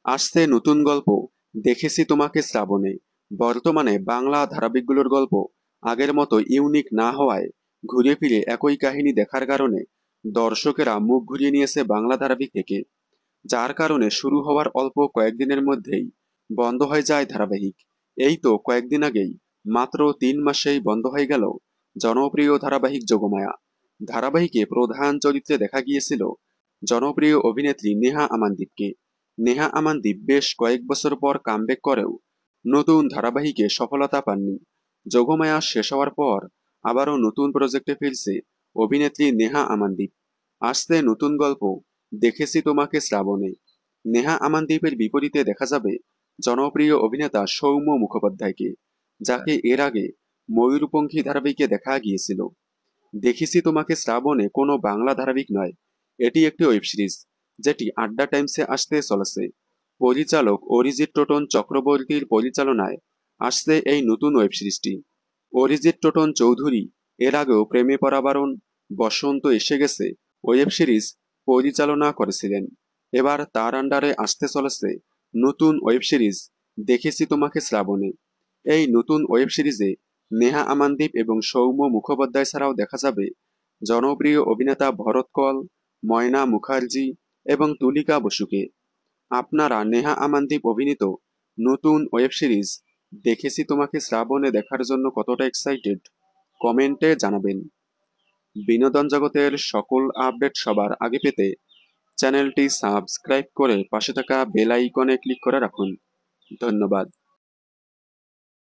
আসছে নতুন গল্প দেখেছি তোমাকে শ্রাবণে। বর্তমানে বাংলা ধারাবাহিকগুলোর গল্প আগের মতো ইউনিক না হওয়ায় ঘুরে ফিরে একই কাহিনী দেখার কারণে দর্শকেরা মুখ ঘুরিয়ে নিয়েছে বাংলা ধারাবাহিক থেকে, যার কারণে শুরু হওয়ার অল্প কয়েকদিনের মধ্যেই বন্ধ হয়ে যায় ধারাবাহিক। এই তো কয়েকদিন আগেই, মাত্র 3 মাসেই বন্ধ হয়ে গেল জনপ্রিয় ধারাবাহিক যোগমায়া। ধারাবাহিকে প্রধান চরিত্রে দেখা গিয়েছিল জনপ্রিয় অভিনেত্রী নেহা আমানদীপকে। নেহা আমানদীপ বেশ কয়েক বছর পর কামব্যাক করেও নতুন ধারাবাহিকে সফলতা পাননি। যোগমায়া শেষ হওয়ার পর আবারও নতুন প্রজেক্টে ফিরছে অভিনেত্রী নেহা আমানদীপ। আসছে নতুন গল্প দেখেছি তোমাকে শ্রাবণে। নেহা আমানদীপের বিপরীতে দেখা যাবে জনপ্রিয় অভিনেতা সৌম্য মুখোপাধ্যায়কে, যাকে এর আগে ময়ূরপঙ্খী ধারাবাহিকে দেখা গিয়েছিল। দেখেছি তোমাকে শ্রাবণে কোনো বাংলা ধারাবাহিক নয়, এটি একটি ওয়েব সিরিজ যেটি আড্ডা টাইমসে আসতে চলেছে। পরিচালক অরিজিৎ টোটন চক্রবর্তীর পরিচালনায় আসছে এই নতুন ওয়েব সিরিজটি। অরিজিৎ টোটন চৌধুরী এর আগেও প্রেমে পরাবারণ, বসন্ত এসে গেছে ওয়েব সিরিজ পরিচালনা করেছিলেন। এবার তার আন্ডারে আসতে চলেছে নতুন ওয়েব সিরিজ দেখেছি তোমাকে শ্রাবণে। এই নতুন ওয়েব সিরিজে নেহা আমানদীপ এবং সৌম্য মুখোপাধ্যায় ছাড়াও দেখা যাবে জনপ্রিয় অভিনেতা ভরত কল, ময়না মুখার্জি এবং তুলিকা বসুকে। আপনারা নেহা আমানদীপ অভিনীত নতুন ওয়েব সিরিজ দেখেছি তোমাকে শ্রাবণে দেখার জন্য কতটা এক্সাইটেড কমেন্টে জানাবেন। বিনোদন জগতের সকল আপডেট সবার আগে পেতে চ্যানেলটি সাবস্ক্রাইব করে পাশে থাকা বেল আইকনে ক্লিক করে রাখুন। ধন্যবাদ।